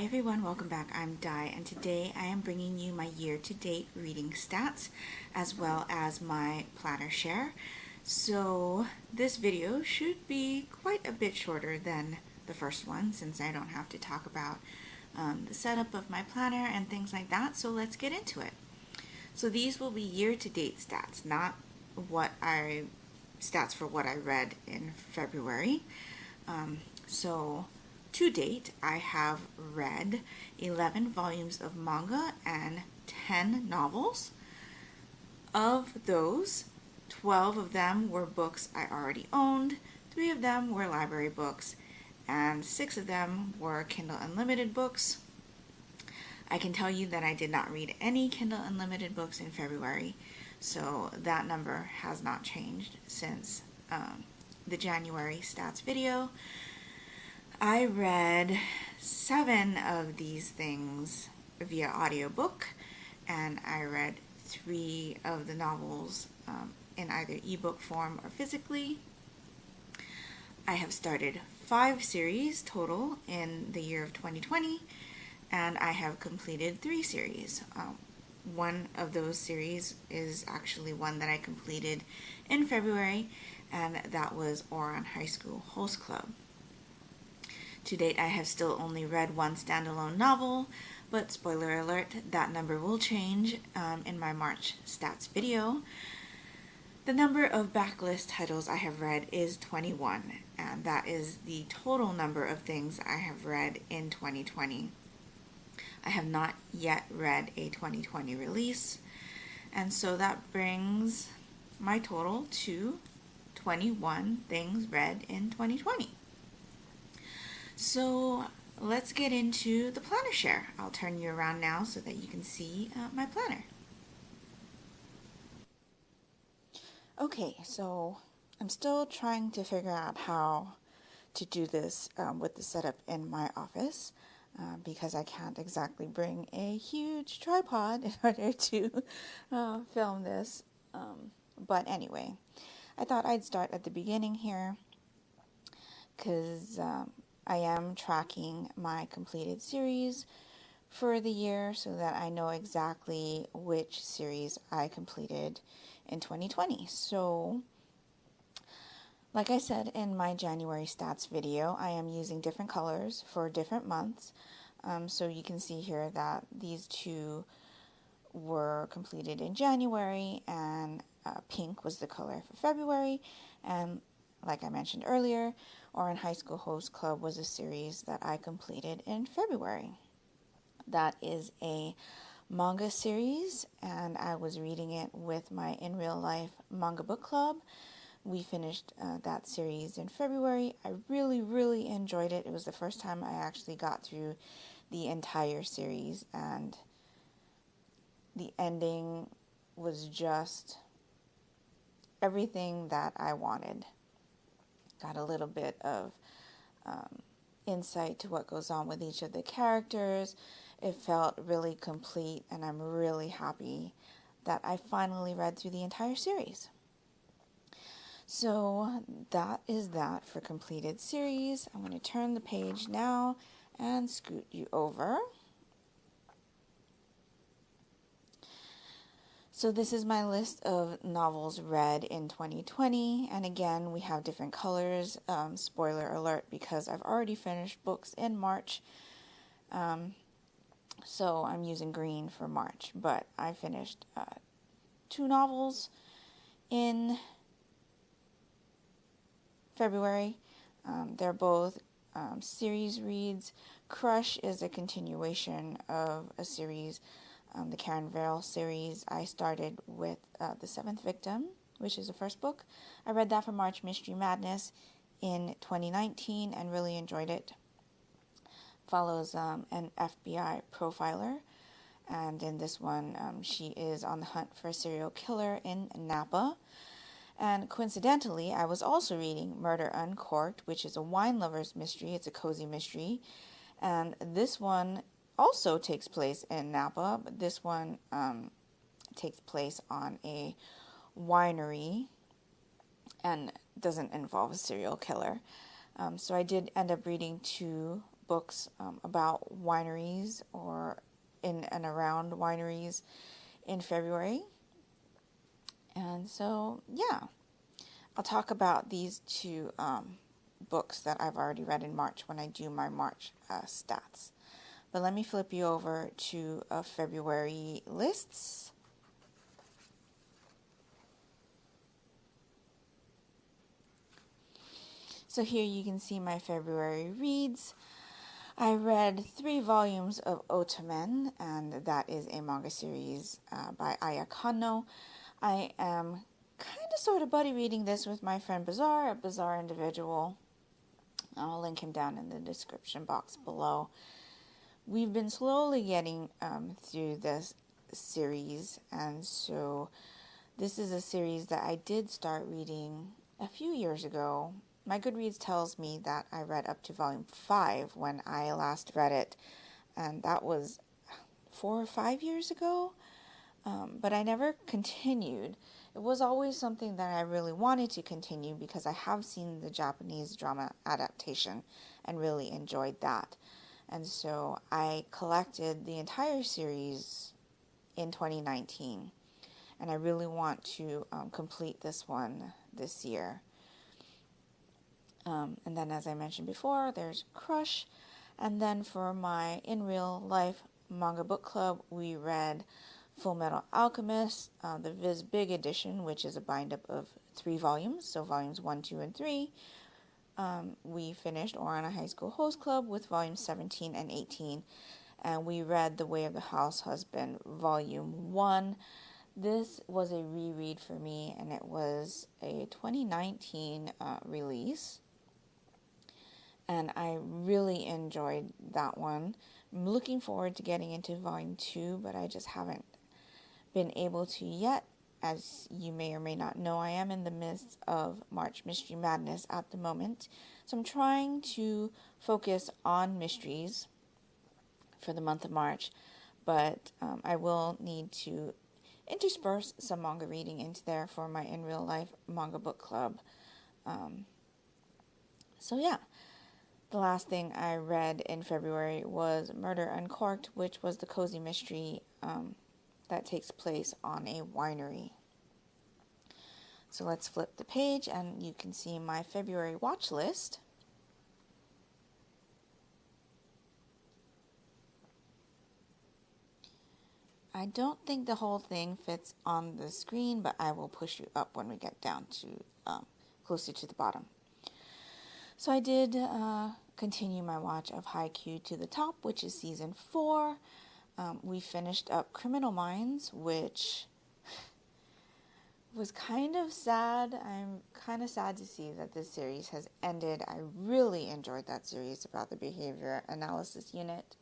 everyone, welcome back. I'm Di, and today I am bringing you my year-to-date reading stats as well as my planner share. So this video should be quite a bit shorter than the first one since I don't have to talk about the setup of my planner and things like that. So let's get into it. So these will be year-to-date stats, not stats for what I read in February. So to date, I have read 11 volumes of manga and 10 novels. Of those, 12 of them were books I already owned, 3 of them were library books, and 6 of them were Kindle Unlimited books. I can tell you that I did not read any Kindle Unlimited books in February, so that number has not changed since the January stats video. I read 7 of these things via audiobook, and I read 3 of the novels in either ebook form or physically. I have started 5 series total in the year of 2020, and I have completed 3 series. One of those series is actually one that I completed in February, and that was Ouran High School Host Club. To date, I have still only read 1 standalone novel, but spoiler alert, that number will change in my March stats video. The number of backlist titles I have read is 21, and that is the total number of things I have read in 2020. I have not yet read a 2020 release, and so that brings my total to 21 things read in 2020. So let's get into the planner share. I'll turn you around now so that you can see my planner. Okay, so I'm still trying to figure out how to do this with the setup in my office because I can't exactly bring a huge tripod in order to film this. But anyway, I thought I'd start at the beginning here because I am tracking my completed series for the year so that I know exactly which series I completed in 2020. So, like I said in my January stats video, I am using different colors for different months. So you can see here that these 2 were completed in January, and pink was the color for February, and like I mentioned earlier, Ouran High School Host Club was a series that I completed in February. That is a manga series, and I was reading it with my in real life manga book club. We finished that series in February. I really enjoyed it. It was the first time I actually got through the entire series, and the ending was just everything that I wanted. Got a little bit of insight to what goes on with each of the characters. It felt really complete, and I'm really happy that I finally read through the entire series. So that is that for completed series. I'm going to turn the page now and scoot you over. So this is my list of novels read in 2020, and again, we have different colors. Spoiler alert, because I've already finished books in March, so I'm using green for March, but I finished 2 novels in February. They're both series reads. Crush is a continuation of a series, the Karen Verrill series. I started with The Seventh Victim, which is the first book. I read that for March Mystery Madness in 2019 and really enjoyed it. Follows an FBI profiler, and in this one she is on the hunt for a serial killer in Napa. And coincidentally, I was also reading Murder Uncorked, which is a wine lover's mystery. It's a cozy mystery, and this one also takes place in Napa, but this one takes place on a winery and doesn't involve a serial killer. So I did end up reading 2 books about wineries or in and around wineries in February. And so, yeah, I'll talk about these two books that I've already read in March when I do my March stats. But let me flip you over to February lists. So here you can see my February reads. I read 3 volumes of Otamen, and that is a manga series by Aya Kano. I am kind of sort of buddy reading this with my friend Bazaar, a Bazaar individual. I'll link him down in the description box below. We've been slowly getting through this series, and so this is a series that I did start reading a few years ago. My Goodreads tells me that I read up to volume 5 when I last read it, and that was 4 or 5 years ago, but I never continued. It was always something that I really wanted to continue because I have seen the Japanese drama adaptation and really enjoyed that. And so I collected the entire series in 2019, and I really want to complete this one this year. And then, as I mentioned before, there's Crush. And then for my in real life manga book club, we read Full Metal Alchemist, the Viz Big edition, which is a bind up of 3 volumes, so volumes 1, 2, and 3. We finished Orana High School Host Club with volumes 17 and 18, and we read The Way of the House Husband, volume 1. This was a reread for me, and it was a 2019 release. And I really enjoyed that one. I'm looking forward to getting into volume 2, but I just haven't been able to yet. As you may or may not know, I am in the midst of March Mystery Madness at the moment. So I'm trying to focus on mysteries for the month of March, but I will need to intersperse some manga reading into there for my in real life manga book club. So yeah. The last thing I read in February was Murder Uncorked, which was the cozy mystery that takes place on a winery. So let's flip the page and you can see my February watch list. I don't think the whole thing fits on the screen, but I will push you up when we get down to closer to the bottom. So I did continue my watch of Haikyuu to the Top, which is season 4. We finished up Criminal Minds, which was kind of sad. I'm kind of sad to see that this series has ended. I really enjoyed that series about the behavior analysis unit.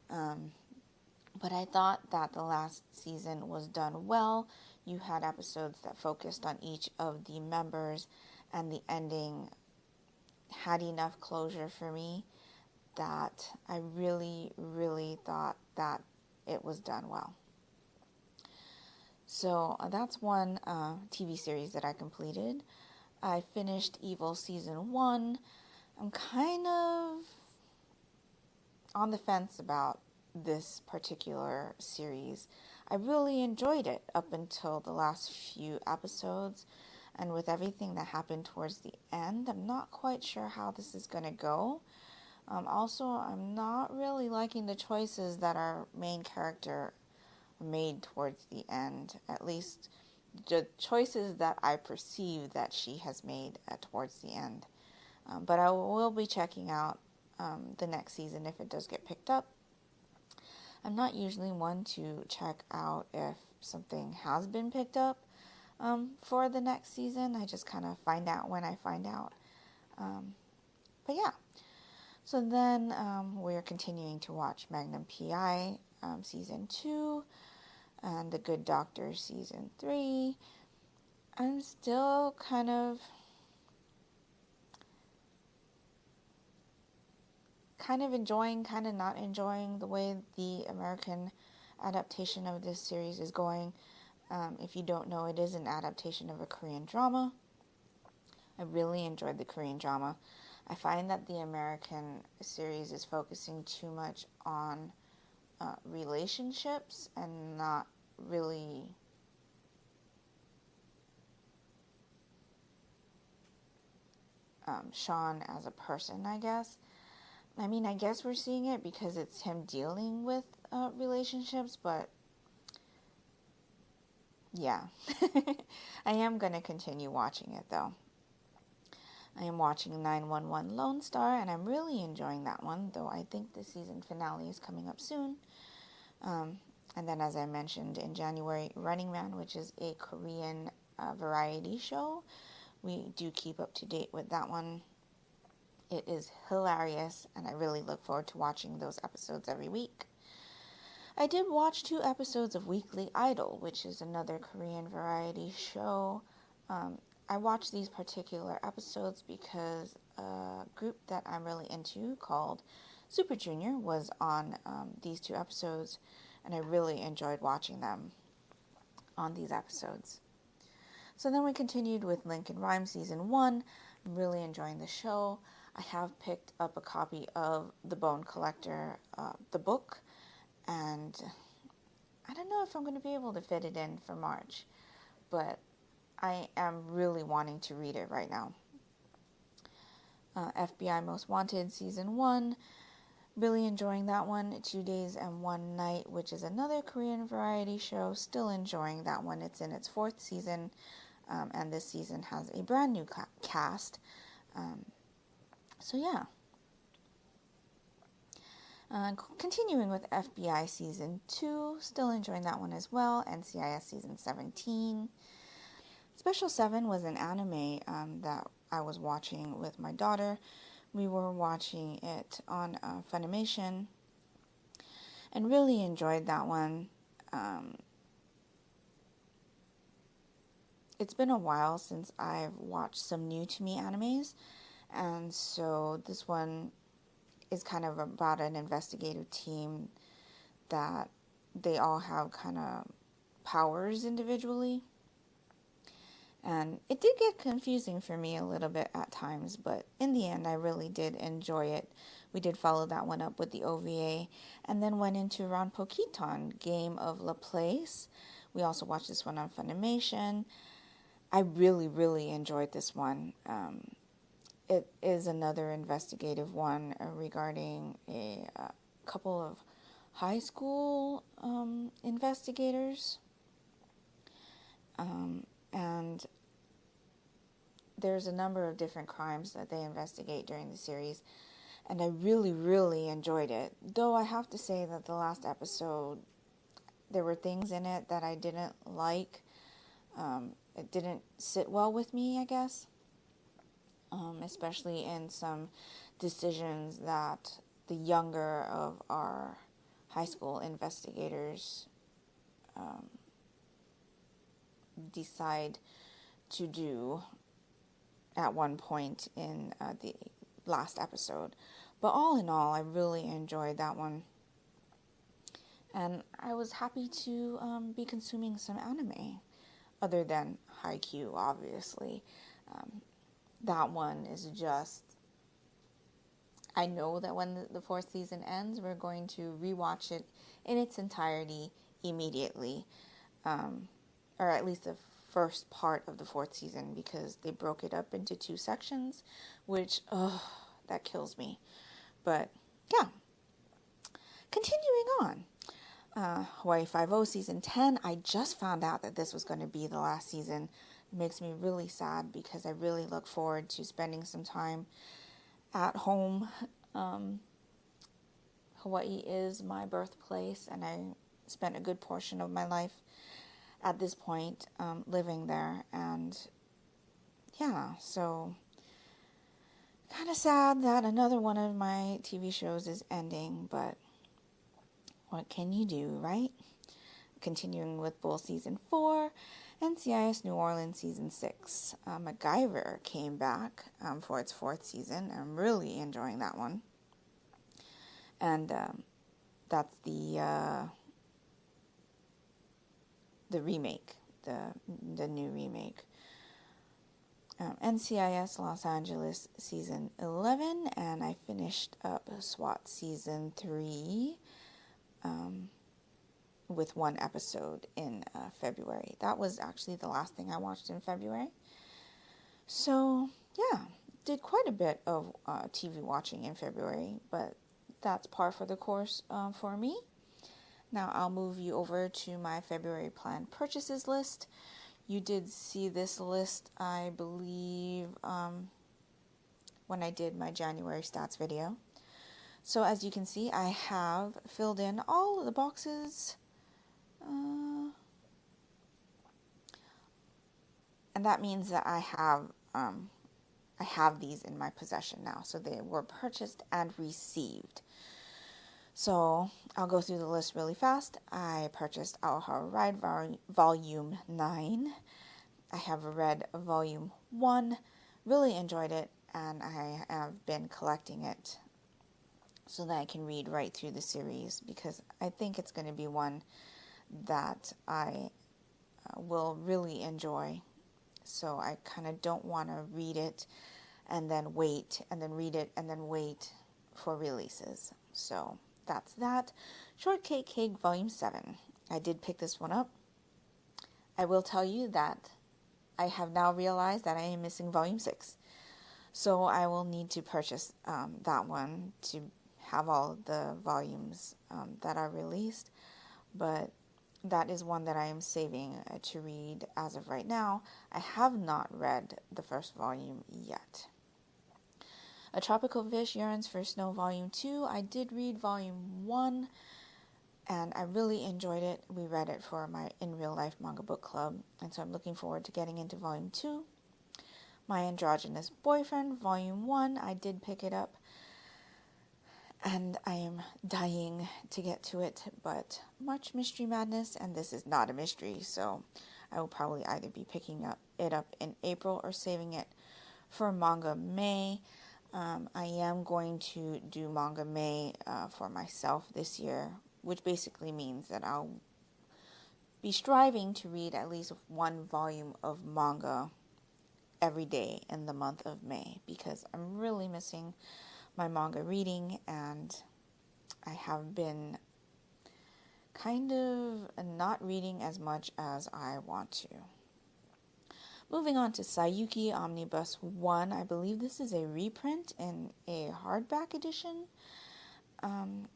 But I thought that the last season was done well. You had episodes that focused on each of the members, and the ending had enough closure for me that I really, really thought that it was done well. So that's one TV series that I completed. I finished Evil Season 1. I'm kind of on the fence about this particular series. I really enjoyed it up until the last few episodes, and with everything that happened towards the end, I'm not quite sure how this is going to go. Also, I'm not really liking the choices that our main character made towards the end, at least the choices that I perceive that she has made towards the end. But I will be checking out the next season if it does get picked up. I'm not usually one to check out if something has been picked up for the next season. I just kind of find out when I find out. But yeah. So then we're continuing to watch Magnum P.I. Season 2 and The Good Doctor Season 3. I'm still kind of enjoying, kind of not enjoying the way the American adaptation of this series is going. If you don't know, it is an adaptation of a Korean drama. I really enjoyed the Korean drama. I find that the American series is focusing too much on relationships and not really Sean as a person, I guess. I mean, I guess we're seeing it because it's him dealing with relationships, but yeah. I am going to continue watching it, though. I am watching 911 Lone Star, and I'm really enjoying that one, though I think the season finale is coming up soon. And then, as I mentioned, in January, Running Man, which is a Korean variety show. We do keep up to date with that one. It is hilarious, and I really look forward to watching those episodes every week. I did watch 2 episodes of Weekly Idol, which is another Korean variety show. I watched these particular episodes because a group that I'm really into called Super Junior was on these 2 episodes, and I really enjoyed watching them on these episodes. So then we continued with Lincoln Rhyme Season 1. I'm really enjoying the show. I have picked up a copy of The Bone Collector, the book, and I don't know if I'm going to be able to fit it in for March, but I am really wanting to read it right now. FBI Most Wanted Season 1. Really enjoying that one. 2 Days and One Night, which is another Korean variety show. Still enjoying that one. It's in its 4th season, and this season has a brand new cast. So yeah. Continuing with FBI Season 2. Still enjoying that one as well. NCIS Season 17. Special 7 was an anime that I was watching with my daughter. We were watching it on Funimation and really enjoyed that one. It's been a while since I've watched some new to me animes, and so this one is kind of about an investigative team that they all have kind of powers individually. And it did get confusing for me a little bit at times, but in the end, I really did enjoy it. We did follow that one up with the OVA, and then went into Ranpokiton, Game of La Place. We also watched this one on Funimation. I really, really enjoyed this one. It is another investigative one regarding a couple of high school investigators. And there's a number of different crimes that they investigate during the series, and I really, really enjoyed it. Though I have to say that the last episode, there were things in it that I didn't like. It didn't sit well with me, I guess, especially in some decisions that the younger of our high school investigators decide to do at one point in the last episode. But all in all, I really enjoyed that one. And I was happy to be consuming some anime, other than Haikyuu, obviously. That one is just... I know that when the 4th season ends, we're going to rewatch it in its entirety immediately. Or at least the first part of the 4th season, because they broke it up into 2 sections, which, that kills me. But, yeah. Continuing on. Hawaii Five-0 Season 10. I just found out that this was going to be the last season. It makes me really sad because I really look forward to spending some time at home. Hawaii is my birthplace, and I spent a good portion of my life at this point living there. And yeah, so kind of sad that another one of my TV shows is ending, but what can you do, right? Continuing with Bull Season 4, NCIS New Orleans Season 6. MacGyver came back for its 4th season. I'm really enjoying that one. And that's the remake, the new remake. NCIS Los Angeles Season 11, and I finished up SWAT Season 3 with one episode in February. That was actually the last thing I watched in February. So, yeah, did quite a bit of TV watching in February, but that's par for the course for me. Now I'll move you over to my February planned purchases list. You did see this list, I believe, when I did my January stats video. So as you can see, I have filled in all of the boxes, and that means that I have these in my possession now. So they were purchased and received. So I'll go through the list really fast. I purchased Our Ride Volume 9. I have read Volume 1, really enjoyed it, and I have been collecting it so that I can read right through the series, because I think it's going to be one that I will really enjoy. So I kind of don't want to read it and then wait, and then read it and then wait for releases. So that's that. Shortcake Cake Volume 7. I did pick this one up. I will tell you that I have now realized that I am missing Volume 6. So I will need to purchase that one to have all the volumes that are released. But that is one that I am saving to read as of right now. I have not read the first volume yet. A Tropical Fish Yearns for Snow Volume 2. I did read Volume 1, and I really enjoyed it. We read it for my In Real Life Manga Book Club, and so I'm looking forward to getting into Volume 2. My Androgynous Boyfriend, Volume 1. I did pick it up, and I am dying to get to it, but much mystery madness, and this is not a mystery, so I will probably either be picking it up in April or saving it for Manga May. I am going to do Manga May for myself this year, which basically means that I'll be striving to read at least one volume of manga every day in the month of May, because I'm really missing my manga reading, and I have been kind of not reading as much as I want to. Moving on to Sayuki Omnibus 1. I believe this is a reprint in a hardback edition.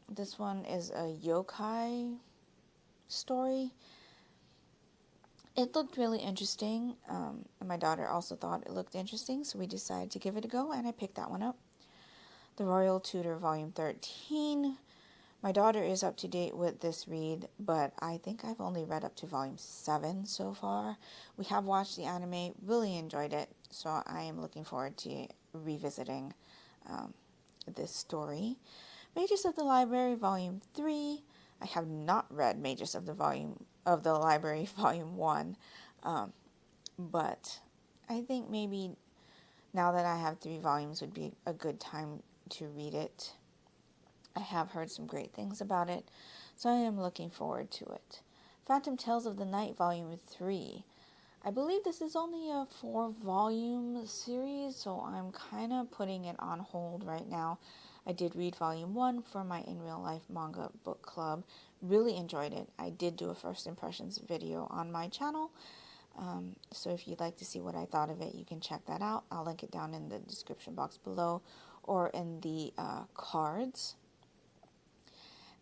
This one is a yokai story. It looked really interesting. And my daughter also thought it looked interesting, so we decided to give it a go, and I picked that one up. The Royal Tutor Volume 13. My daughter is up to date with this read, but I think I've only read up to Volume 7 so far. We have watched the anime, really enjoyed it, so I am looking forward to revisiting this story. Mages of the Library Volume 3. I have not read Mages of the Library Volume 1, but I think maybe now that I have 3 volumes would be a good time to read it. I have heard some great things about it, so I am looking forward to it. Phantom Tales of the Night Volume 3. I believe this is only a 4-volume series, so I'm kind of putting it on hold right now. I did read Volume 1 for my In Real Life Manga Book Club. Really enjoyed it. I did do a first impressions video on my channel, so if you'd like to see what I thought of it, you can check that out. I'll link it down in the description box below or in the cards.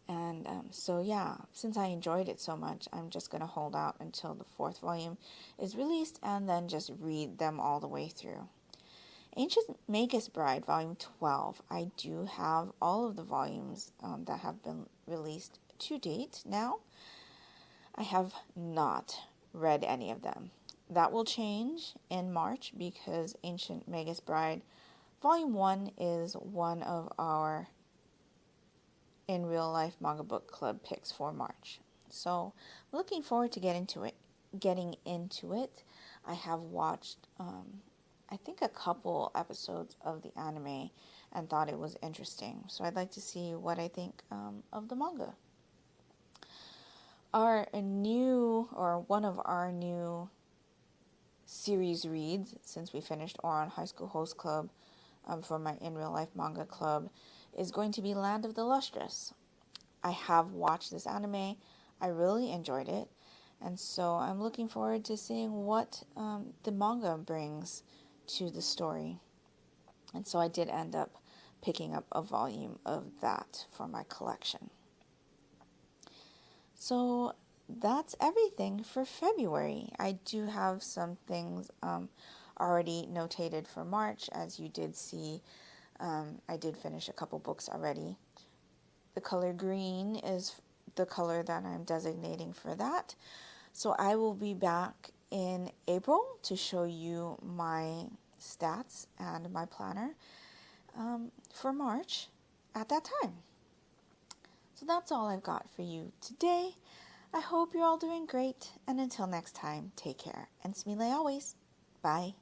And so yeah, since I enjoyed it so much, I'm just going to hold out until the 4th volume is released and then just read them all the way through. Ancient Magus Bride Volume 12. I do have all of the volumes that have been released to date now. I have not read any of them. That will change in March, because Ancient Magus Bride Volume 1 is one of our In Real Life Manga Book Club picks for March. So, looking forward to getting into it. I have watched, I think, a couple episodes of the anime and thought it was interesting. So, I'd like to see what I think of the manga. One of our new series reads since we finished Oran High School Host Club for my in real life manga club is going to be Land of the Lustrous. I have watched this anime. I really enjoyed it. And so I'm looking forward to seeing what the manga brings to the story. And so I did end up picking up a volume of that for my collection. So that's everything for February. I do have some things already notated for March. As you did see, I did finish a couple books already. The color green is the color that I'm designating for that. So I will be back in April to show you my stats and my planner for March at that time. So that's all I've got for you today. I hope you're all doing great, and until next time, take care. And smile always. Bye.